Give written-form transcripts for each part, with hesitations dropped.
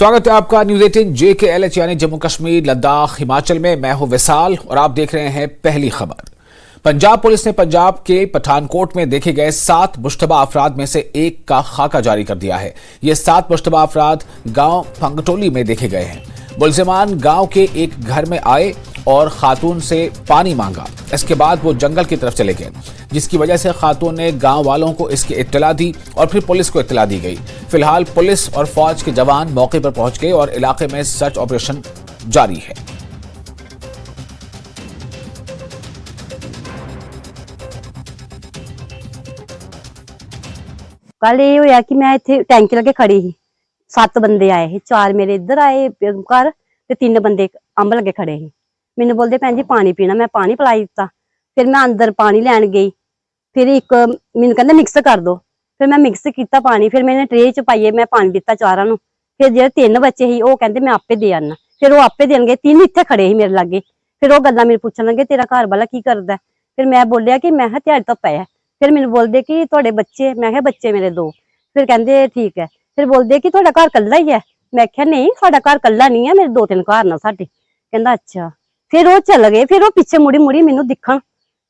स्वागत है आपका न्यूज 18 JKLH यानी जम्मू कश्मीर लद्दाख हिमाचल में। मैं हूं विशाल और आप देख रहे हैं पहली खबर। पंजाब पुलिस ने पंजाब के पठानकोट में देखे गए 7 मुश्तबा अफराद में से एक का खाका जारी कर दिया है। ये 7 मुश्तबा अफराद गांव फंगटोली में देखे गए हैं। मुलजिमान गांव के एक घर में आए और खातून से पानी मांगा। इसके बाद वो जंगल की तरफ चले गए, जिसकी वजह से खातून ने गांव वालों को इसकी इत्तला दी और फिर पुलिस को इत्तला दी गई। फिलहाल पुलिस और फौज के जवान मौके पर पहुंच गए और इलाके में सर्च ऑपरेशन जारी है। कल ये होया कि मैं इत्थे टैंकी लगे खड़ी ही, 7 बंदे आए ही, 4 मेरे इधर आए घर ते 3 बंदे अंब लगे खड़े ही। मैनू बोलते भैन जी पानी पीना, मैं पानी पिलाई दिता। फिर मैं अंदर पानी लैन गई, फिर एक मैनू कहंदे मिक्स कर दो, फिर मैं मिक्स किया पानी, फिर मैंने ट्रे च पाइए मैं पानी दिता चारां नू। फिर जेह्ड़े 3 बच्चे ही वो कहंदे मैं आपे दे आना, फिर वो आपे देन गए। 3 इत्थे खड़े ही मेरे लागे, फिर वो गल्लां मेरे पुछन लगे तेरा घर वाला की करदा है। फिर मैं बोलिया कि मैं ध्याड़ी धुप्प है। फिर मैनू बोलदे कि तुहाडे बच्चे, मैं कहा बच्चे मेरे 2। फिर कहंदे ठीक है। फिर बोलदे कि तुहाडा घर कल्ला ही है। मैं कहा नहीं साडा घर कल्ला नहीं है, मेरे 2-3 घर ना साडे। कहंदा अच्छा। फिर वो चल गए, फिर वो पिछे मुड़ी मैनू दिखण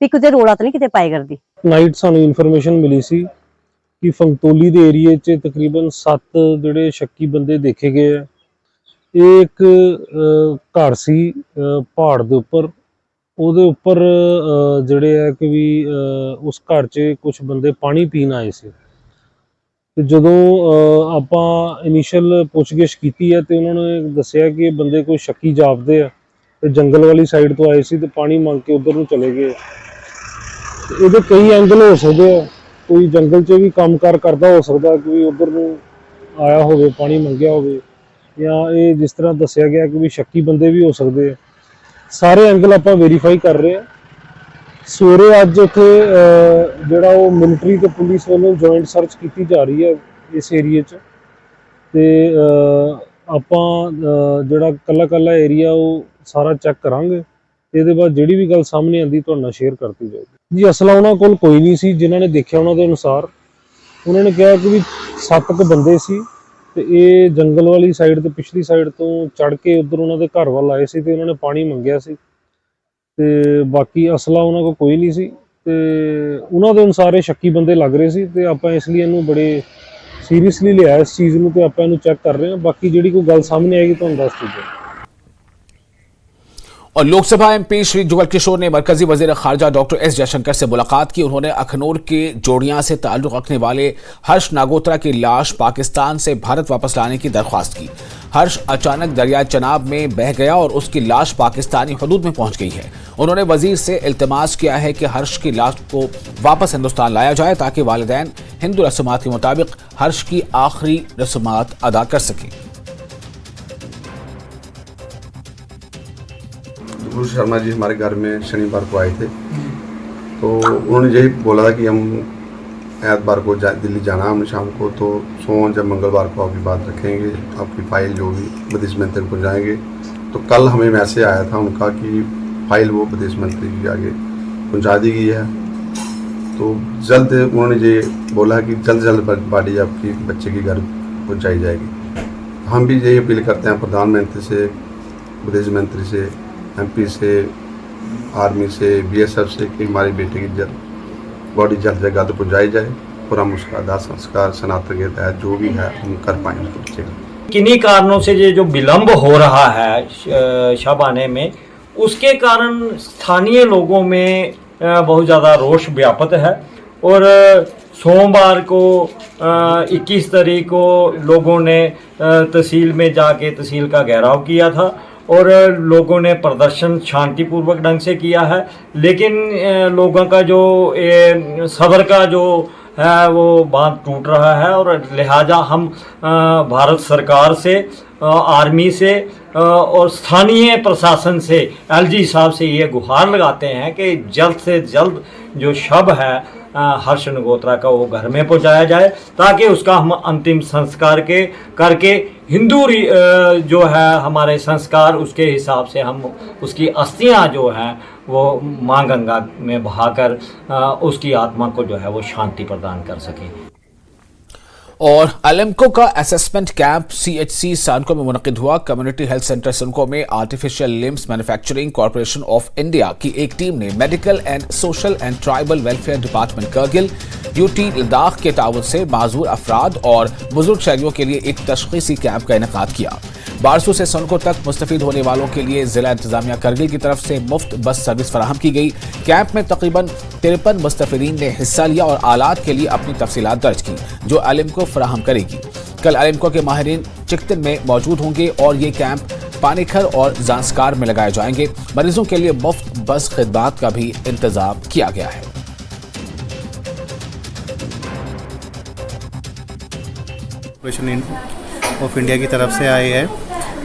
भी किते रोड़ा तो नहीं किते पाए करदी। नाइट सानू इन्फॉर्मेशन मिली सी कि फंगतोली दे एरिए च तकरीबन 7 ਜਿਹੜੇ ਸ਼ੱਕੀ ਬੰਦੇ ਦੇਖੇ ਗਏ ਆ। ਇਹ ਇੱਕ ਘਰ ਸੀ ਪਹਾੜ ਦੇ ਉੱਪਰ, ਉਹਦੇ ਉੱਪਰ ਜਿਹੜੇ ਆ ਕਿ ਵੀ ਉਸ ਘਰ 'ਚ ਕੁਝ ਬੰਦੇ ਪਾਣੀ ਪੀਣ ਆਏ ਸੀ। ਤੇ ਜਦੋਂ ਆਪਾਂ ਇਨੀਸ਼ੀਅਲ ਪੁੱਛਗਿੱਛ ਕੀਤੀ ਹੈ ਤੇ ਉਹਨਾਂ ਨੇ ਦੱਸਿਆ ਕਿ ਇਹ ਬੰਦੇ ਕੋਈ ਸ਼ੱਕੀ ਜਾਪਦੇ ਆ ਤੇ ਜੰਗਲ ਵਾਲੀ ਸਾਈਡ ਤੋਂ ਆਏ ਸੀ ਤੇ ਪਾਣੀ ਮੰਗ ਕੇ ਉਧਰ ਨੂੰ ਚਲੇ ਗਏ। ਇਹਦੇ ਕਈ ਐਂਗਲ ਹੋ ਸਕਦੇ ਆ, ਕੋਈ ਜੰਗਲ 'ਚ ਵੀ ਕੰਮਕਾਰ ਕਰਦਾ ਹੋ ਸਕਦਾ, ਕੋਈ ਉਧਰ ਨੂੰ ਆਇਆ ਹੋਵੇ ਪਾਣੀ ਮੰਗਿਆ ਹੋਵੇ, ਜਾਂ ਇਹ ਜਿਸ ਤਰ੍ਹਾਂ ਦੱਸਿਆ ਗਿਆ ਕਿ ਵੀ ਸ਼ੱਕੀ ਬੰਦੇ ਵੀ ਹੋ ਸਕਦੇ ਆ। ਸਾਰੇ ਐਂਗਲ ਆਪਾਂ ਵੈਰੀਫਾਈ ਕਰ ਰਹੇ ਆ। ਸਵੇਰੇ ਅੱਜ ਉੱਥੇ ਜਿਹੜਾ ਉਹ ਮਿਲਟਰੀ ਤੇ ਪੁਲਿਸ ਵੱਲੋਂ ਜੁਆਇੰਟ ਸਰਚ ਕੀਤੀ ਜਾ ਰਹੀ ਹੈ ਇਸ ਏਰੀਏ 'ਚ, ਤੇ ਆਪਾਂ ਜਿਹੜਾ ਕੱਲਾ ਏਰੀਆ ਉਹ ਸਾਰਾ ਚੈੱਕ ਕਰਾਂਗੇ। ਇਹਦੇ ਬਾਅਦ ਜਿਹੜੀ ਵੀ ਗੱਲ ਸਾਹਮਣੇ ਆਉਂਦੀ ਤੁਹਾਡੇ ਨਾਲ ਸ਼ੇਅਰ ਕਰਤੀ ਜਾਏਗੀ। ਜੀ ਅਸਲਾ ਉਹਨਾਂ ਕੋਲ ਕੋਈ ਨਹੀਂ ਸੀ। ਜਿਨ੍ਹਾਂ ਨੇ ਦੇਖਿਆ ਉਹਨਾਂ ਦੇ ਅਨੁਸਾਰ ਉਹਨਾਂ ਨੇ ਕਿਹਾ ਕਿ ਵੀ 7 ਕੁ ਬੰਦੇ ਸੀ ਤੇ ਇਹ ਜੰਗਲ ਵਾਲੀ ਸਾਈਡ ਤੇ ਪਿਛਲੀ ਸਾਈਡ ਤੋਂ ਚੜ੍ਹ ਕੇ ਉੱਧਰ ਉਹਨਾਂ ਦੇ ਘਰ ਵੱਲ ਆਏ ਸੀ ਤੇ ਉਹਨਾਂ ਨੇ ਪਾਣੀ ਮੰਗਿਆ ਸੀ। ਤੇ ਬਾਕੀ ਅਸਲਾ ਉਹਨਾਂ ਕੋਲ ਕੋਈ ਨਹੀਂ ਸੀ ਤੇ ਉਹਨਾਂ ਦੇ ਅਨੁਸਾਰ ਇਹ ਸ਼ੱਕੀ ਬੰਦੇ ਲੱਗ ਰਹੇ ਸੀ ਤੇ ਆਪਾਂ ਇਸ ਲਈ ਇਹਨੂੰ ਬੜੇ ਸੀਰੀਅਸਲੀ ਲਿਆ ਇਸ ਚੀਜ਼ ਨੂੰ ਤੇ ਆਪਾਂ ਇਹਨੂੰ ਚੈੱਕ ਕਰ ਰਹੇ ਹਾਂ। ਬਾਕੀ ਜਿਹੜੀ ਕੋਈ ਗੱਲ ਸਾਹਮਣੇ आएगी ਤੁਹਾਨੂੰ ਦੱਸ ਦਿੱਤੀ। और लोकसभा MP श्री जुगल किशोर ने मरकजी वजीर खारजा डॉक्टर S जयशंकर से मुलाकात की। उन्होंने अखनूर के जोड़ियां से ताल्लुक रखने वाले हर्ष नागोत्रा की लाश पाकिस्तान से भारत वापस लाने की दरख्वास्त की। हर्ष अचानक दरिया चनाब में बह गया और उसकी लाश पाकिस्तानी हदूद में पहुंच गई है। उन्होंने वजीर से इल्तिमास किया है कि हर्ष की लाश को वापस हिंदुस्तान लाया जाए ताकि वालिदैन हिंदू रस्मात के मुताबिक हर्ष की आखिरी रस्मात अदा कर सकें। गुरु शर्मा जी हमारे घर में शनिवार को आए थे, तो उन्होंने यही बोला था कि हम एतवार को दिल्ली जाना है हमने शाम को, तो सोम जब मंगलवार को आपकी बात रखेंगे, आपकी फ़ाइल जो भी विदेश मंत्री को जाएंगे। तो कल हमें मैसेज आया था उनका कि फ़ाइल वो विदेश मंत्री के आगे पहुँचा दी गई है। तो जल्द उन्होंने ये बोला कि जल्द बॉडी आपकी बच्चे के घर पहुँचाई जाएगी। हम भी यही अपील करते हैं प्रधानमंत्री से, विदेश मंत्री से, MP से, आर्मी से, BSF से कि हमारी बेटे की बॉडी जल्द से जल्द पहुँचाई जाए और हम उसका दाह संस्कार सनातन के तहत जो भी है हम कर पाएंगे उसको बच्चे का। किन्हीं कारणों से ये जो विलम्ब हो रहा है शव आने में, उसके कारण स्थानीय लोगों में बहुत ज़्यादा रोष व्याप्त है। और सोमवार को 21 तारीख को लोगों ने तहसील में जाके तहसील का घेराव किया था और लोगों ने प्रदर्शन शांतिपूर्वक ढंग से किया है। लेकिन लोगों का जो सब्र का जो है वो बांध टूट रहा है और लिहाजा हम भारत सरकार से, आर्मी से और स्थानीय प्रशासन से, LG साहब से ये गुहार लगाते हैं कि जल्द से जल्द जो शव है हर्ष नगोत्रा का वो घर में पहुंचाया जाए ताकि उसका हम अंतिम संस्कार करके हिंदू जो है हमारे संस्कार उसके हिसाब से हम उसकी अस्थियां जो है वो मां गंगा में बहाकर उसकी आत्मा को जो है वो शांति प्रदान कर सकें। और अलेम्को का असेसमेंट कैंप CHC सानको में मुनक़िद हुआ। कम्युनिटी हेल्थ सेंटर सानको में artificial limbs manufacturing corporation of India की एक टीम ने medical and social and tribal welfare department Kargil, UT Ladakh के ताउन से माजूर अफराद और बुजुर्ग शहरियों के लिए एक तशख़ीसी कैंप का इनेकाद किया। बारसू से सनको तक मुस्तफीद होने वालों के लिए जिला इंतजामिया करगिल की तरफ से मुफ्त बस सर्विस फराहम की गई। कैंप में तकरीबन 53 मुस्तफीदीन ने हिस्सा लिया और आलात के लिए अपनी तफसीलात दर्ज की, जो अलेम्को फराहम करेगी। कल अलेम्को के माहिरीन चिकतिन में मौजूद होंगे और ये कैंप पानीखर और जांस्कार में लगाए जाएंगे। मरीजों के लिए मुफ्त बस खिदमात का भी इंतजाम किया गया है। कॉरपोरेशन ऑफ इंडिया की तरफ से आए हैं।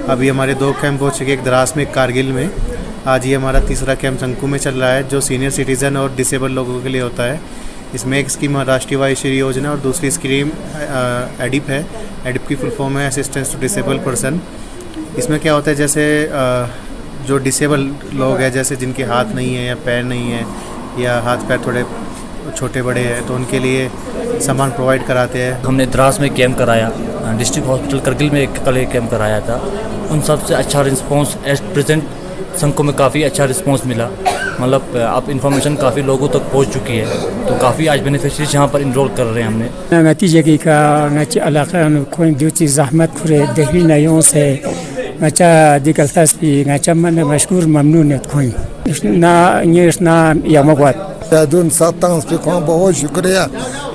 अभी हमारे 2 कैंप हो चुके, एक द्रास में, एक कारगिल में। आज ये हमारा तीसरा कैंप संकू में चल रहा है, जो सीनियर सिटीज़न और डिसेबल लोगों के लिए होता है। इसमें एक स्कीम राष्ट्रीय वायुश्री योजना और दूसरी स्कीम एडिप है। एडिप की फुल फॉर्म है असिस्टेंस टू डिसेबल पर्सन। इसमें क्या होता है, जैसे जो डिसेबल लोग हैं, जैसे जिनके हाथ नहीं है या पैर नहीं है या हाथ पैर थोड़े छोटे बड़े हैं, तो उनके लिए सामान प्रोवाइड कराते हैं। हमने द्रास में कैंप कराया, डिस्ट्रिक्ट हॉस्पिटल करगिल में कल एक कैंप कराया था। उन सब से अच्छा रिस्पांस एट प्रेजेंट संको में काफ़ी अच्छा रिस्पांस मिला। मतलब अब इंफॉर्मेशन काफ़ी लोगों तक पहुंच चुकी है, तो काफ़ी आज बेनिफिशरीज यहाँ पर इनरोल कर रहे हैं हमने। नतीजे की का नच इलाका में कोई ड्यूटी जहमत खुरे दहली नयों से नचा दिकल तस्बी नचा मन मशकूर ममनून कोई ना यमगवात दून सातांग पे को बहुत शुक्रिया।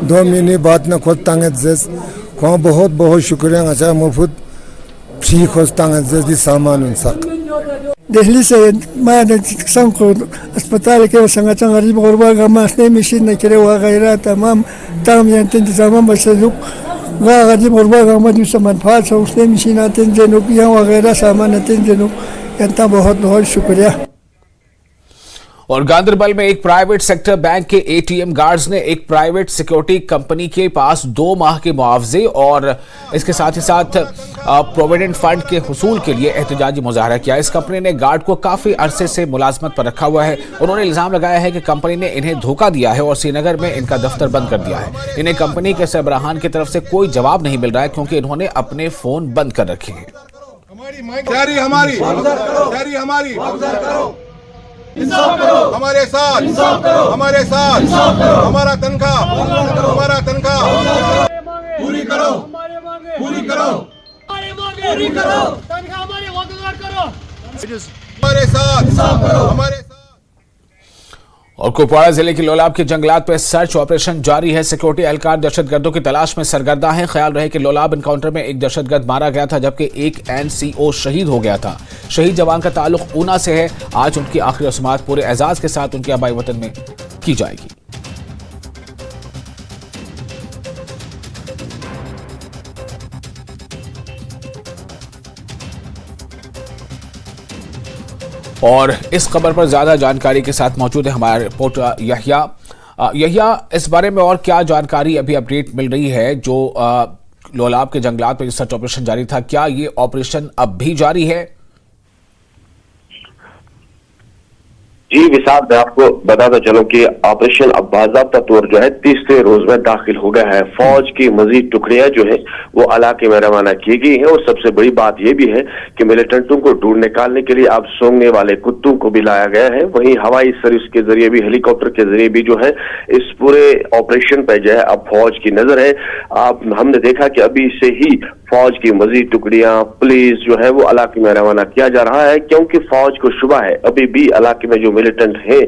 2 महीने बाद न खोलतांगे जस को बहुत बहुत शुक्रिया। अच्छा मुफ्त फ्री खोलतांगे जस दी सामान उनसक दिल्ली से मैं संको अस्पताल के संगठन गरीब गुरबा गमास्ते मशीन न करे वगैरह तमाम इंतजाम बसलुक गरीब गुरबा गमा सामान फास उसने मशीन आते जनों यहाँ वगैरह सामान आते जनों इतना बहुत बहुत शुक्रिया। और गांधरबल में एक प्राइवेट सेक्टर बैंक के ATM गार्ड्स ने एक प्राइवेट सिक्योरिटी कंपनी के पास 2 माह के मुआवजे और इसके साथ ही साथ प्रोविडेंट फंड के हुसूल के लिए एहतजाजी मुजाहरा किया। इस कंपनी ने गार्ड को काफी अरसे से मुलाजमत पर रखा हुआ है। उन्होंने इल्जाम लगाया है कि कंपनी ने इन्हें धोखा दिया है और श्रीनगर में इनका दफ्तर बंद कर दिया है। इन्हें कंपनी के सरबराहान की तरफ से कोई जवाब नहीं मिल रहा है, क्योंकि इन्होंने अपने फोन बंद कर रखे हैं। इंसाफ करो, हमारे साथ हमारा तनख्वाह पूरी करो तनख्वाह हमारे साथ। और कुपवाड़ा जिले के लोलाब के जंगलात पर सर्च ऑपरेशन जारी है। सिक्योरिटी एहलकार दहशतगर्दों की तलाश में सरगर्दा है। ख्याल रहे कि लोलाब एनकाउंटर में एक दहशतगर्द मारा गया था, जबकि एक NCO शहीद हो गया था। शहीद जवान का ताल्लुक ऊना से है। आज उनकी आखिरी रस्मात पूरे एजाज के साथ उनके आबाई वतन में की जाएगी। और इस खबर पर ज्यादा जानकारी के साथ मौजूद है हमारे रिपोर्टर यहिया। इस बारे में और क्या जानकारी अभी अपडेट मिल रही है? जो लोलाब के जंगलात में सर्च ऑपरेशन जारी था, क्या ये ऑपरेशन अब भी जारी है? जी विशाल, मैं आपको बताता चलूं कि ऑपरेशन अब बाज़ाब्ता तौर जो है तीसरे रोज में दाखिल हो गया है। फौज की मजीद टुकड़ियां जो है वो इलाके में रवाना की गई हैं। और सबसे बड़ी बात यह भी है कि मिलिटेंटों को ढूंढ निकालने के लिए अब सूंघने वाले कुत्तों को भी लाया गया है। वहीं हवाई सर्विस के जरिए भी, हेलीकॉप्टर के जरिए भी जो है इस पूरे ऑपरेशन पर जो है अब फौज की नजर है। हमने देखा कि अभी से ही फौज की मजीद टुकड़ियां, पुलिस जो है वो इलाके में रवाना किया जा रहा है, क्योंकि फौज को शुबा है अभी भी इलाके में जो मिलिटेंट है,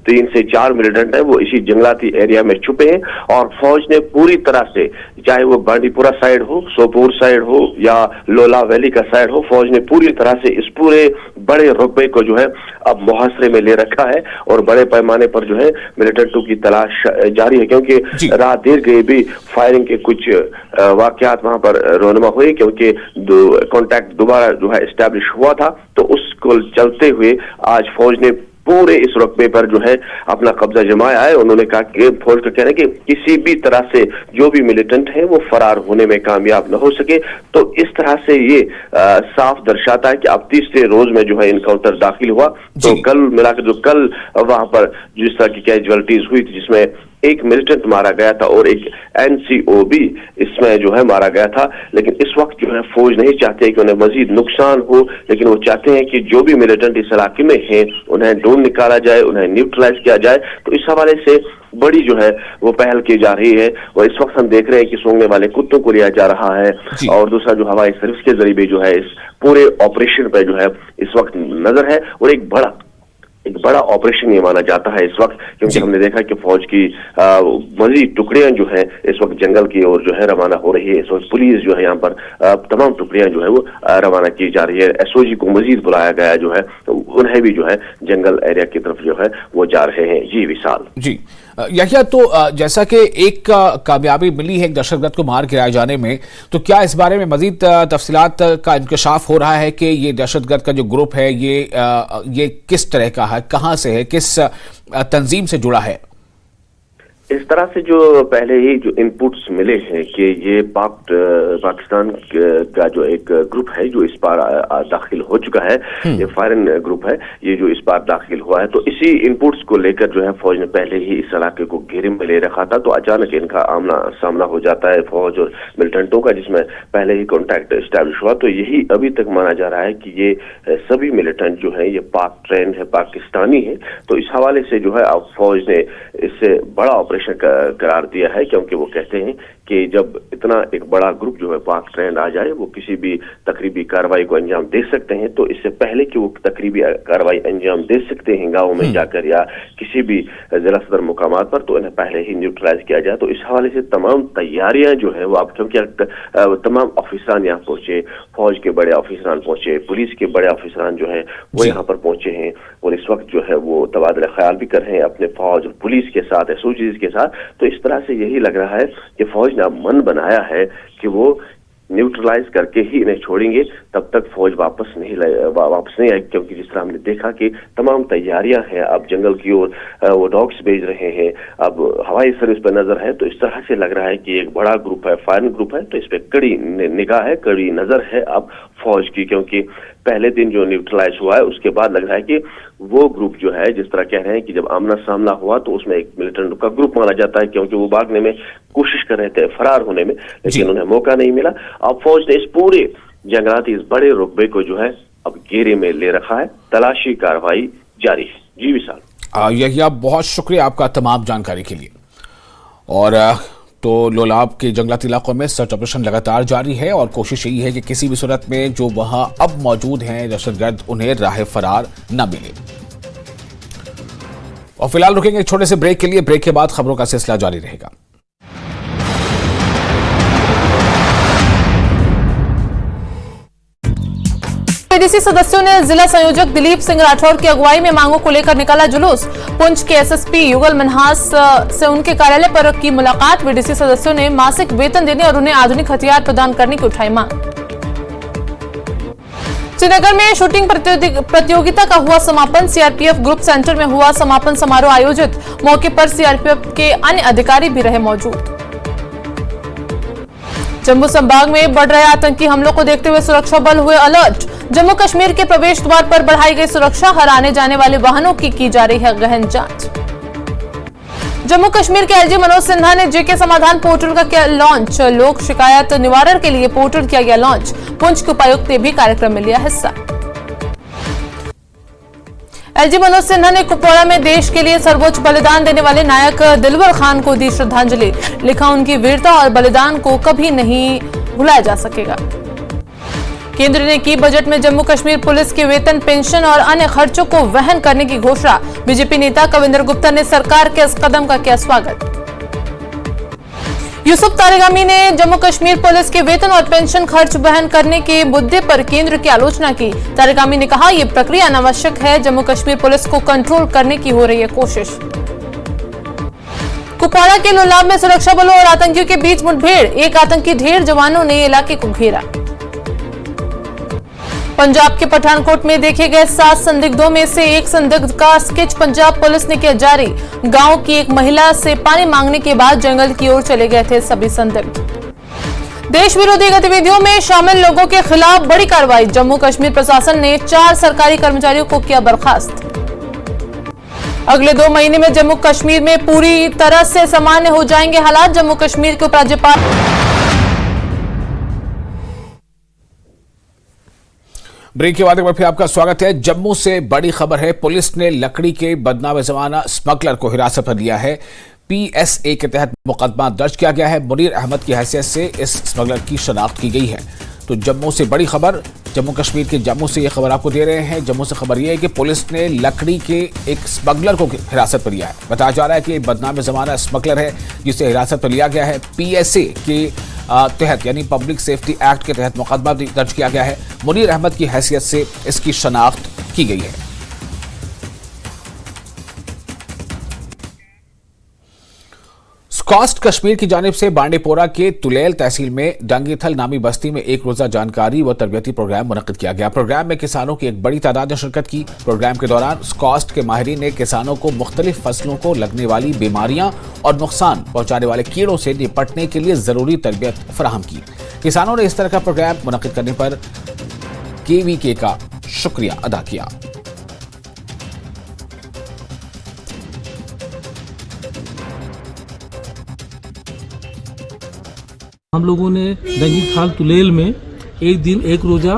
3 से 4 मिलिटेंट है, वो इसी जंगलाती एरिया में छुपे हैं। और फौज ने पूरी तरह से, चाहे वो बांडीपुरा साइड हो, सोपोर साइड हो या लोला वैली का साइड हो, फौज ने पूरी तरह से इस पूरे बड़े रुकबे को जो है अब मुहासरे में ले रखा है। और बड़े पैमाने पर जो है मिलिटेंटों की तलाश जारी है, क्योंकि रात देर गई भी फायरिंग के कुछ वाकयात वहां पर रोनमा हुए, क्योंकि कॉन्टैक्ट दोबारा जो है एस्टैब्लिश हुआ था। तो उसको चलते हुए आज फौज ने पूरे इस रकबे पर जो है अपना कब्जा जमाया है। उन्होंने कहा कि फौज का कहना है कि किसी भी तरह से जो भी मिलिटेंट है वो फरार होने में कामयाब न हो सके। तो इस तरह से ये साफ दर्शाता है कि अब तीसरे रोज में जो है इनकाउंटर दाखिल हुआ। तो कल मिलाकर जो कल वहां पर जिस तरह की कैजुअलिटीज हुई थी, जिसमें एक मिलिटेंट मारा गया था और एक NCO भी इसमें जो है मारा गया था। लेकिन इस वक्त जो है फौज नहीं चाहते कि उन्हें मजीद नुकसान हो, लेकिन वो चाहते हैं कि जो भी मिलिटेंट इस इलाके में हैं उन्हें ढूंढ निकाला जाए, उन्हें न्यूट्रलाइज किया जाए। तो इस हवाले से बड़ी जो है वो पहल की जा रही है और इस वक्त हम देख रहे हैं कि सूंघने वाले कुत्तों को लिया जा रहा है और दूसरा जो हवाई सर्विस के जरिए भी जो है इस पूरे ऑपरेशन पे जो है इस वक्त नजर है। और एक बड़ा ऑपरेशन ये माना जाता है इस वक्त, क्योंकि हमने देखा कि फौज की मजीद टुकड़ियां जो है इस वक्त जंगल की ओर जो है रवाना हो रही है। इस वक्त पुलिस जो है यहाँ पर तमाम टुकड़ियां जो है वो रवाना की जा रही है। SOG को मजीद बुलाया गया जो है, तो उन्हें भी जो है जंगल एरिया की तरफ जो है वो जा रहे हैं। जी विशाल। जी यहिया, तो जैसा कि एक कामयाबी मिली है एक दहशतगर्द को मार गिराए जाने में, तो क्या इस बारे में मजीद तफसीलात का इंकशाफ हो रहा है कि ये दहशतगर्द का जो ग्रुप है ये किस तरह का है, कहाँ से है, किस तंजीम से जुड़ा है? इस तरह से जो पहले ही जो इनपुट्स मिले हैं कि ये पाकिस्तान का जो एक ग्रुप है जो इस बार दाखिल हो चुका है, ये फॉरेन ग्रुप है, ये जो इस बार दाखिल हुआ है, तो इसी इनपुट्स को लेकर जो है फौज ने पहले ही इस इलाके को घेरे में ले रखा था। तो अचानक इनका आमना सामना हो जाता है फौज और मिलिटेंटों का, जिसमें पहले ही कॉन्टैक्ट एस्टैब्लिश हुआ। तो यही अभी तक माना जा रहा है कि ये सभी मिलिटेंट जो है ये पाक ट्रेन है, पाकिस्तानी है। तो इस हवाले से जो है अब फौज ने इससे बड़ा ऑपरेशन करार दिया है, क्योंकि वो कहते हैं कि जब इतना एक बड़ा ग्रुप जो है पाक ट्रेंड आ जाए वो किसी भी तकरीबी कार्रवाई को अंजाम दे सकते हैं। तो इससे पहले कि वो तकरीबी कार्रवाई अंजाम दे सकते हैं गाँव में जाकर या किसी भी जिला सदर मुकामात पर, तो इन्हें पहले ही न्यूट्रलाइज किया जाए। तो इस हवाले से तमाम तैयारियां जो है वो अब, क्योंकि तमाम ऑफिसरान यहाँ पहुंचे, फौज के बड़े ऑफिसरान पहुंचे, पुलिस के बड़े ऑफिसरान जो है वो यहाँ पर पहुंचे हैं और इस वक्त जो है वो तबादला ख्याल भी कर रहे हैं अपने फौज और पुलिस के साथ, SOGs के साथ। तो इस तरह से यही लग रहा है कि फौज ने अब मन बनाया है कि वो न्यूट्रलाइज करके ही इन्हें छोड़ेंगे, तब तक फौज वापस नहीं आएगी। क्योंकि जिस तरह हमने देखा कि तमाम तैयारियां हैं, अब जंगल की ओर वो डॉग्स भेज रहे हैं, अब हवाई सर्विस पर नजर है। तो इस तरह से लग रहा है कि एक बड़ा ग्रुप है, फॉरेन ग्रुप है, तो इस पर कड़ी निगाह है, कड़ी नजर है अब फौज की। क्योंकि पहले दिन जो न्यूट्रलाइज हुआ है उसके बाद लग रहा है कि वो ग्रुप जो है, जिस तरह कह रहे हैं कि जब आमना सामना हुआ तो उसमें एक मिलिटेंट का ग्रुप माना जाता है, क्योंकि वो भागने में कोशिश कर रहे थे, फरार होने में, लेकिन उन्हें मौका नहीं मिला। अब फौज ने इस पूरे जंगलाती इस बड़े रुकबे को जो है अब घेरे में ले रखा है, तलाशी कार्रवाई जारी है। जी विशाल। यही बहुत शुक्रिया आपका तमाम जानकारी के लिए। और तो लोलाब के जंगलाती इलाकों में सर्च ऑपरेशन लगातार जारी है और कोशिश यही है कि किसी भी सूरत में जो वहां अब मौजूद हैं दहशतगर्द उन्हें राह फरार न मिले। और फिलहाल रुकेंगे एक छोटे से ब्रेक के लिए। ब्रेक के बाद खबरों का सिलसिला जारी रहेगा। PDC सदस्यों ने जिला संयोजक दिलीप सिंह राठौर की अगुवाई में मांगों को लेकर निकाला जुलूस। पुंछ के SSP युगल मनहास से उनके कार्यालय पर की मुलाकात। PDC सदस्यों ने मासिक वेतन देने और उन्हें आधुनिक हथियार प्रदान करने की उठाई मांग। श्रीनगर में शूटिंग प्रतियोगिता का हुआ समापन। CRPF ग्रुप सेंटर में हुआ समापन समारोह आयोजित। मौके पर CRPF के अन्य अधिकारी भी रहे मौजूद। जम्मू संभाग में बढ़ रहे आतंकी हमलों को देखते हुए सुरक्षा बल हुए अलर्ट। जम्मू कश्मीर के प्रवेश द्वार पर बढ़ाई गई सुरक्षा। हर आने जाने वाले वाहनों की जा रही है गहन जांच। जम्मू कश्मीर के LG मनोज सिन्हा ने JK समाधान पोर्टल का किया लॉन्च। लोक शिकायत निवारण के लिए पोर्टल किया गया लॉन्च। पुंछ के उपायुक्त ने भी कार्यक्रम में लिया हिस्सा। LG मनोज सिन्हा ने कुपवाड़ा में देश के लिए सर्वोच्च बलिदान देने वाले नायक दिलवर खान को दी श्रद्धांजलि। लिखा, उनकी वीरता और बलिदान को कभी नहीं भुलाया जा सकेगा। केंद्र ने की बजट में जम्मू कश्मीर पुलिस के वेतन, पेंशन और अन्य खर्चों को वहन करने की घोषणा। बीजेपी नेता कविंदर गुप्ता ने सरकार के इस कदम का किया स्वागत। यूसुफ तारिगामी ने जम्मू कश्मीर पुलिस के वेतन और पेंशन खर्च वहन करने के मुद्दे पर केंद्र की आलोचना की। तारिगामी ने कहा, यह प्रक्रिया अनावश्यक है। जम्मू कश्मीर पुलिस को कंट्रोल करने की हो रही है कोशिश। कुपवाड़ा के लोलाब में सुरक्षा बलों और आतंकियों के बीच मुठभेड़। एक आतंकी ढेर जवानों ने इलाके को घेरा। पंजाब के पठानकोट में देखे गए 7 संदिग्धों में से एक संदिग्ध का स्केच पंजाब पुलिस ने किया जारी। गांव की एक महिला से पानी मांगने के बाद जंगल की ओर चले गए थे सभी संदिग्ध। देश विरोधी गतिविधियों में शामिल लोगों के खिलाफ बड़ी कार्रवाई। जम्मू कश्मीर प्रशासन ने 4 सरकारी कर्मचारियों को किया बर्खास्त। अगले 2 महीने में जम्मू कश्मीर में पूरी तरह से सामान्य हो जाएंगे हालात। जम्मू कश्मीर के उपराज्यपाल ब्रेक के बाद एक बार फिर आपका स्वागत है। जम्मू से बड़ी खबर है, पुलिस ने लकड़ी के बदनाम जमाना स्मगलर को हिरासत में लिया है। PSA के तहत मुकदमा दर्ज किया गया है। मुनीर अहमद की हैसियत से इस स्मगलर की शनाख्त की गई है। तो जम्मू से बड़ी खबर, जम्मू कश्मीर के जम्मू से यह खबर आपको दे रहे हैं। जम्मू से खबर यह है कि पुलिस ने लकड़ी के एक स्मगलर को हिरासत में लिया है। बताया जा रहा है कि बदनाम जमाना स्मगलर है जिसे हिरासत में लिया गया है। PSA के तहत यानी पब्लिक सेफ्टी एक्ट के तहत मुकदमा दर्ज किया गया है। मुनीर अहमद की हैसियत से इसकी शनाख्त की गई है। स्कॉस्ट कश्मीर की जानिब से बांडीपोरा के तुलेल तहसील में डंगीथल नामी बस्ती में एक रोजा जानकारी व तरबियती प्रोग्राम मुनक्किद किया गया। प्रोग्राम में किसानों की एक बड़ी तादाद ने शिरकत की। प्रोग्राम के दौरान स्कॉस्ट के माहिरीन ने किसानों को मुख्तलिफ फसलों को लगने वाली बीमारियां और नुकसान पहुंचाने वाले कीड़ों से निपटने के लिए जरूरी तरबियत फराहम की। किसानों ने इस तरह का प्रोग्राम मुनक्किद करने पर KVK का शुक्रिया अदा किया। हम लोगों ने डंगीथल तुलेल में एक दिन एक रोज़ा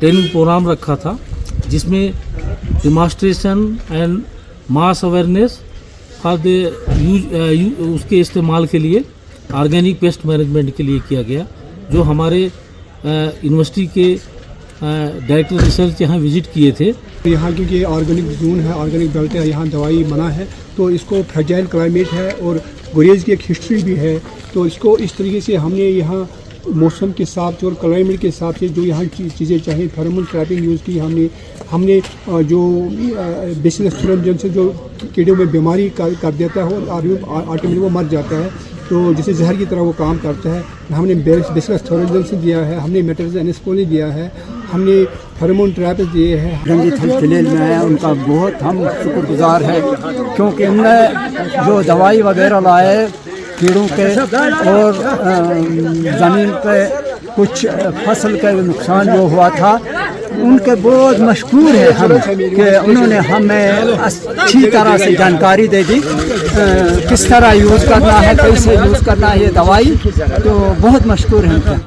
ट्रेनिंग प्रोग्राम रखा था, जिसमें demonstration and mass awareness for the उसके इस्तेमाल के लिए ऑर्गेनिक पेस्ट मैनेजमेंट के लिए किया गया। जो हमारे यूनिवर्सिटी के डायरेक्टर रिसर्च यहाँ विजिट किए थे। यहाँ क्योंकि ऑर्गेनिक जोन है, ऑर्गेनिक बेल्ट है, यहाँ दवाई मना है, तो इसको फ्रेजाइल क्लाइमेट है और गुरेज की एक हिस्ट्री भी है, तो इसको इस तरीके से हमने यहाँ मौसम के हिसाब और क्लाइमेट के हिसाब से जो यहाँ चीज़ें चाहिए फेरोमोन ट्रैपिंग यूज़ की। हमने जो बेसिल स्टोरम से जो कीड़ों में बीमारी कर देता है और ऑटोमेटिक वो मर जाता है, तो जैसे जहर की तरह वो काम करता है। हमने बेसिल स्टोरम से दिया है, हमने मेटल्स एनएसपोली दिया है, हमने फेरोमोन ट्रैप दिए हैं। डंगीथल तुलेल में है, उनका बहुत हम शुक्रगुजार है, क्योंकि उनने जो दवाई वगैरह लाए कीड़ों के और ज़मीन पे कुछ फसल का नुकसान जो हुआ था, उनके बहुत मशहूर है हम कि उन्होंने हमें अच्छी तरह से जानकारी दे दी किस तरह यूज़ करना है, कैसे यूज़ करना है ये दवाई, तो बहुत मशहूर है उनका।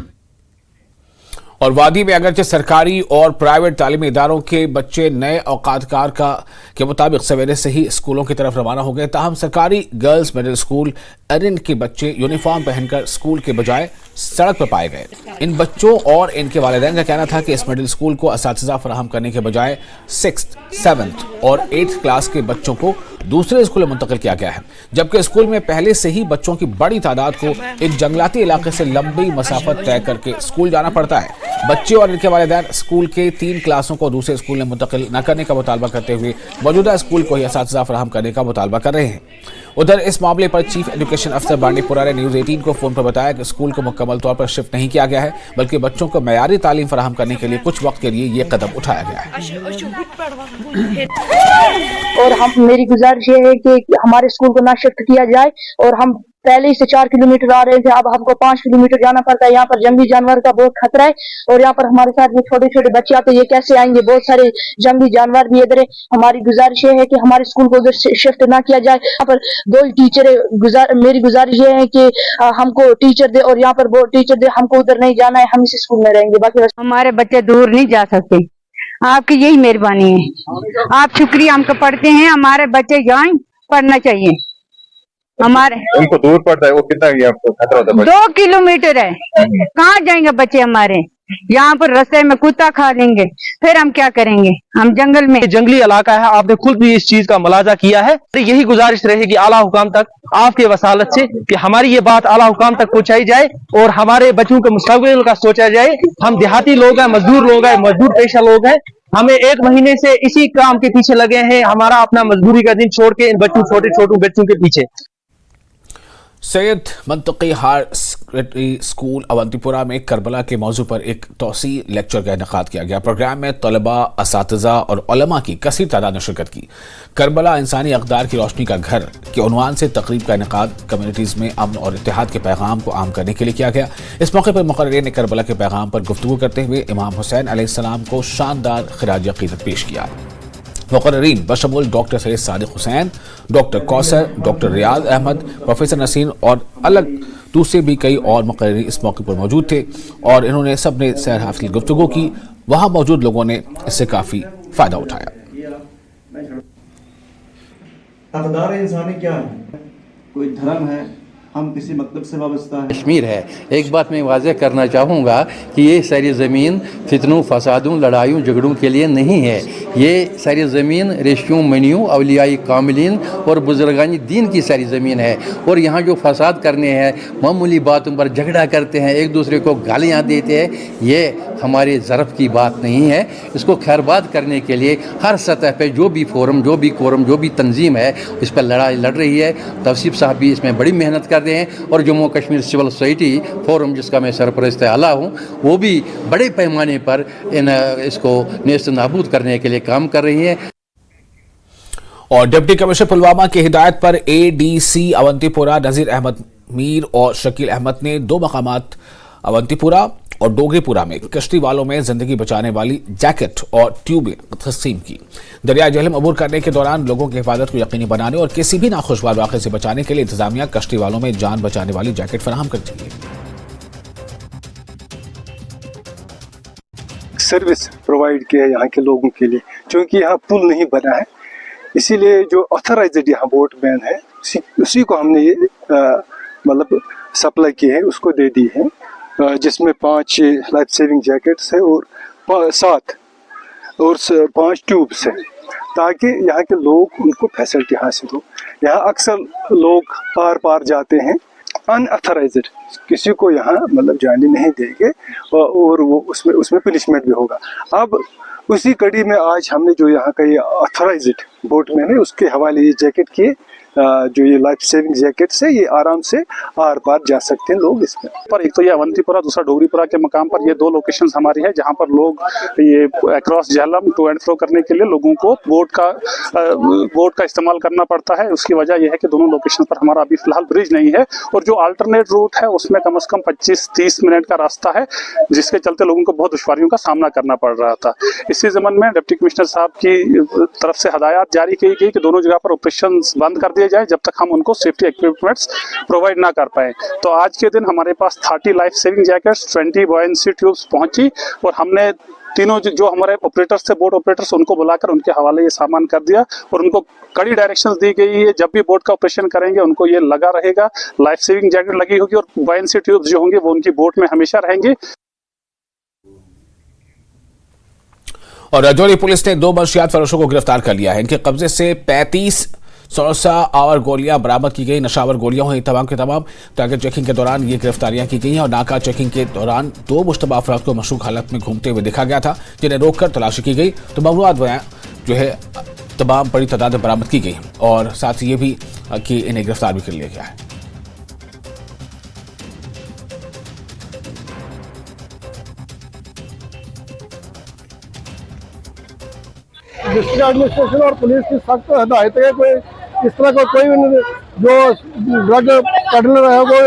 और वादी में अगरचे सरकारी और प्राइवेट तालीमी इदारों के बच्चे नए औकातकार के मुताबिक सवेरे से ही स्कूलों की तरफ रवाना हो गए, ताहम सरकारी गर्ल्स मिडिल स्कूल अरिन के बच्चे यूनिफॉर्म पहनकर स्कूल के बजाय सड़क पर पाए गए। इन बच्चों और इनके वालिदैन का कहना था कि इस मिडिल स्कूल को असातिज़ा फराहम करने के बजाय 6th, 7th और 8th क्लास के बच्चों को दूसरे स्कूल में मुंतकिल किया गया है, जबकि स्कूल में पहले से ही बच्चों की बड़ी तादाद को एक जंगलाती इलाके से लंबी मसाफत तय करके स्कूल जाना पड़ता है। बच्चे और इनके वालिदैन स्कूल के 3 क्लासों को दूसरे स्कूल में मुंतकिल न करने का मुतालबा करते हुए मौजूदा स्कूल को ही असातिज़ा फराहम करने का मुतालबा कर रहे हैं। उधर इस मामले पर चीफ एजुकेशन अफसर बांडीपुरा ने न्यूज़ 18 को फोन पर बताया कि स्कूल को मुकम्मल तौर पर शिफ्ट नहीं किया गया है, बल्कि बच्चों को मयारी तालीम फराहम करने के लिए कुछ वक्त के लिए ये कदम उठाया गया है। और मेरी गुजारिश ये है कि हमारे स्कूल को ना शिफ्ट किया जाए, और हम पहले से 4 किलोमीटर आ रहे थे, अब हमको 5 किलोमीटर जाना पड़ता है। यहाँ पर जंगली जानवर का बहुत खतरा है, और यहाँ पर हमारे साथ में छोटे छोटे बच्चे आते हैं, ये कैसे आएंगे? बहुत सारे जंगली जानवर भी इधर है। हमारी गुजारिश ये है कि हमारे स्कूल को उधर शिफ्ट ना किया जाए। यहाँ पर 2 टीचर है, मेरी गुजारिश ये है कि हमको टीचर दे, और यहाँ पर वो टीचर दे, हमको उधर नहीं जाना है, हम इसी स्कूल में रहेंगे। बाकी हमारे बच्चे दूर नहीं जा सकते, आपकी यही मेहरबानी है। आप शुक्रिया हमको पढ़ते हैं, हमारे बच्चे जाएं, पढ़ना चाहिए। हमारे उनको दूर पड़ता है, वो कितना खतरा होता है? 2 किलोमीटर है, कहाँ जाएंगे बच्चे हमारे? यहाँ पर रास्ते में कुत्ता खा लेंगे, फिर हम क्या करेंगे? हम जंगल में, जंगली इलाका है, आपने खुद भी इस चीज का मुलाजा किया है। यही गुजारिश रहेगी आला हुकाम तक आपके वसालत से कि हमारी ये बात आला हुकाम तक पहुंचाई जाए और हमारे बच्चों के मुस्तकबिल का सोचा जाए। हम देहाती लोग हैं, मजदूर लोग हैं, मजदूर पेशा लोग हैं, हमें 1 महीने से इसी काम के पीछे लगे हैं, हमारा अपना मजदूरी का दिन छोड़ के इन बच्चों छोटे बच्चों के पीछे। Syed Mantaqi higher secondary school Awantipora में करबला के मौजू पर एक तौसी लेक्चर का इनेकाद किया गया। प्रोग्राम में तलबा, असातिज़ा और उलमा की कसीर तादाद ने शिरकत की। करबला इंसानी अक़दार की रोशनी का घर के उन्वान से तकरीब का इनेकाद कम्युनिटीज़ में अमन और इत्तेहाद के पैगाम को आम करने के लिए किया गया। इस मौके पर मुक़र्रिरीन ने करबला के पैगाम पर गुफ्तगू करते हुए इमाम हुसैन अलैहिस्सलाम को शानदार ख़िराज अक़ीदत पेश किया। मुकर्रीन बशमूल doctor Syed Sadiq Hussain, doctor Kausar, doctor Riyaz Ahmad, professor Naseer और अलग दूसरे भी कई और मुकर्रीन इस मौके पर मौजूद थे और इन्होंने सबने सैर हासिल गुफ्तगू की। वहां मौजूद लोगों ने इससे काफी फायदा उठाया। अक़दार इंसानी क्या है? कोई धर्म है, हम किसी मकतब से वाबस्ता है। कश्मीर है। एक बात मैं वाज़ेह करना चाहूँगा कि ये सारी ज़मीन फितनों, फसादों, लड़ाइयों, झगड़ों के लिए नहीं है। ये सारी ज़मीन रेशियों, मनियों, अवलियाई कामिलीन और बुजुर्गानी दीन की सारी ज़मीन है। और यहाँ जो फसाद करने हैं, मामूली बातों पर झगड़ा करते हैं, एक दूसरे को गालियाँ देते हैं, ये हमारे ज़रफ़ की बात नहीं है। इसको खैरबाद करने के लिए हर सतह पर जो भी फोरम, जो भी कोरम, जो भी तंजीम है, इस पर लड़ाई लड़ रही है। तौसीफ साहब भी इसमें बड़ी मेहनत कर रहे हैं और Jammu Kashmir civil society forum, जिसका मैं सरपरस्त आला हूँ, वो भी बड़े पैमाने पर इसको नेस्त नाबूद करने के लिए काम कर रही है। और डिप्टी कमिश्नर पुलवामा की हिदायत पर एडीसी अवंतीपुरा नजीर अहमद मीर और शकील अहमद ने 2 मकामात अवंतीपुरा और डोगरीपुरा में कश्ती वालों में जिंदगी बचाने वाली जैकेट और ट्यूबें तकसीम की। दरिया झेलम अबूर करने के दौरान लोगों की हिफाजत को यकीनी बनाने और किसी भी नाखुशगवार वाक़े से बचाने के लिए इंतजामिया कश्ती वालों में जान बचाने वाली जैकेट फराहम करती है। सर्विस प्रोवाइड किया है यहाँ के लोगों के लिए, क्योंकि यहाँ पुल नहीं बना है, इसीलिए जो ऑथराइज्ड यहाँ बोटमैन है उसी को हमने ये मतलब सप्लाई की है, उसको दे दी है, जिसमें 5 लाइफ सेविंग जैकेट्स है और 7 और 5 ट्यूब्स है, ताकि यहाँ के लोग उनको फैसिलिटी हासिल हो। यहाँ अक्सर लोग पार पार जाते हैं अनऑथराइज्ड, किसी को यहाँ मतलब जाने नहीं देंगे और वो उसमें पनिशमेंट भी होगा। अब उसी कड़ी में आज हमने जो यहाँ का ये ऑथराइज्ड बोटमैन है उसके हवाले ये जैकेट किए, जो ये लाइफ सेविंग जैकेट से ये आराम से आर पार जा सकते हैं लोग इसमें। पर एक तो ये अवंतीपुरा, दूसरा डोगरीपुरा के मकाम पर ये 2 लोकेशंस हमारी है जहाँ पर लोग ये across Jhelum to and fro करने के लिए लोगों को बोट का इस्तेमाल करना पड़ता है। उसकी वजह यह है कि दोनों लोकेशन पर हमारा अभी फिलहाल ब्रिज नहीं है और जो अल्टरनेट रूट है उसमें कम से कम 25-30 मिनट का रास्ता है, जिसके चलते लोगों को बहुत दुश्वारियों का सामना करना पड़ रहा था। इसी ज़मन में डिप्टी कमिश्नर साहब की तरफ से हदायत जारी की गई कि दोनों जगह पर ऑपरेशन बंद कर दिए जाए जब तक हम उनको सेफ्टी इक्विपमेंट्स प्रोवाइड ना कर पाए। तो आज के दिन हमारे पास 30 life saving jackets, 20 buoyancy tubes पहुंची और हमने तीनों जो हमारे ऑपरेटर्स थे, बोट ऑपरेटर्स, उनको बुलाकर उनके हवाले ये सामान कर दिया और उनको कड़ी डायरेक्शंस दी गई है। जब भी बोट का ऑपरेशन करेंगे उनको ये लगा रहेगा, लाइफ सेविंग जैकेट लगी होगी और बॉयंसी ट्यूब्स जो होंगे वो उनकी बोट में हमेशा रहेंगे। और राजौरी पुलिस ने 2 मंशियात फरोशों को गिरफ्तार कर लिया है। इनके कब्जे से 35 सौसा और गोलियां बरामद की गई। नशावर गोलियां हुई तमाम के तमाम। टारगेट चेकिंग के दौरान ये गिरफ्तारियां की गई हैं और नाका चेकिंग के दौरान 2 मुश्तबा अफराद को मशरूक हालत में घूमते हुए देखा गया था, जिन्हें रोककर तलाशी की गई। तो ममनुआत जो है तमाम बड़ी तादाद में बरामद की गई और साथ ही ये भी कि इन्हें गिरफ्तार भी कर लिया गया है। डिस्ट्रिक्ट एडमिनिस्ट्रेशन और पुलिस की सख्त हिदायत है कोई इस तरह का कोई जो ड्रग पेडलर है वो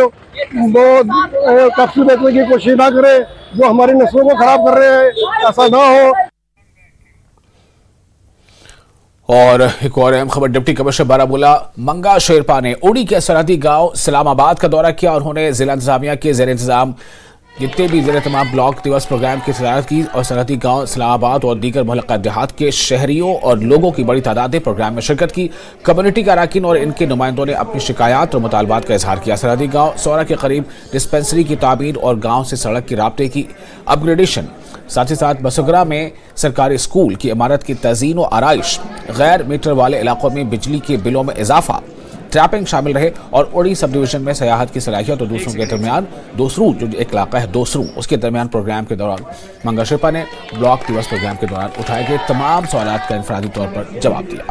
कर्फ्यू देखने की कोशिश ना करे, जो हमारी नस्लों को खराब कर रहे हैं, ऐसा ना हो। और एक और अहम खबर, डिप्टी कमिश्नर बारामूला मंगा शेरपा ने उड़ी के सरहदी गांव इस्लामाबाद का दौरा किया। उन्होंने जिला इंतजामिया के जेर इंतजाम जितने भी जिले तमाम ब्लॉक दिवस प्रोग्राम की सदारत की और सरहदी गांव इस्लामाबाद और दीगर मुहल्ला देहात के शहरियों और लोगों की बड़ी तादाद ने प्रोग्राम में शिरकत की। कम्युनिटी के अरकान और इनके नुमाइंदों ने अपनी शिकायत और मुतालबात का इजहार किया। सरहदी गांव सौरा के करीब डिस्पेंसरी की तामीर और गांव से सड़क की राब्ते की अपग्रेडेशन, साथ ही साथ बसुगरा में सरकारी स्कूल की इमारत की तज़ीन व आराइश, गैर मीटर वाले इलाकों में बिजली के बिलों में इजाफा, ट्रैपिंग शामिल रहे और उड़ी सब डिवीजन में सयाहत की सलाहियत और दूसरों के दरमियान दोसरू जो एक इलाका है दोसरू उसके दरमियान प्रोग्राम के दौरान मंगा शेरपा ने ब्लॉक दिवस प्रोग्राम के दौरान उठाए गए तमाम सवालात का इंफरादी तौर पर जवाब दिया।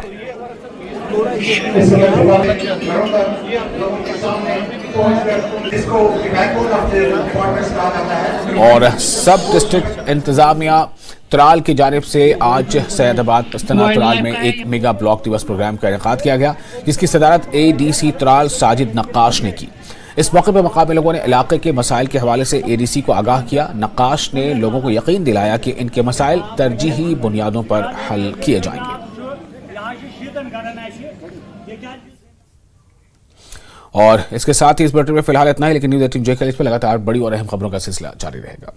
और सब डिस्ट्रिक्ट इंतजामिया त्राल की जानिब से आज सैयदाबाद पस्तना त्राल में एक मेगा ब्लॉक दिवस प्रोग्राम का इनेकाद किया गया, जिसकी सदारत एडीसी त्राल साजिद नक्काश ने की। इस मौके पर मकामी लोगों ने इलाके के मसाइल के हवाले से एडीसी को आगाह किया। नक्काश ने लोगों को यकीन दिलाया कि इनके मसाइल तरजीही बुनियादों पर हल किए जाएंगे। और इसके साथ ही इस बुलेटिन में फिलहाल इतना ही, लेकिन न्यूज़ 18 JKLH पे लगातार बड़ी और अहम खबरों का सिलसिला जारी रहेगा।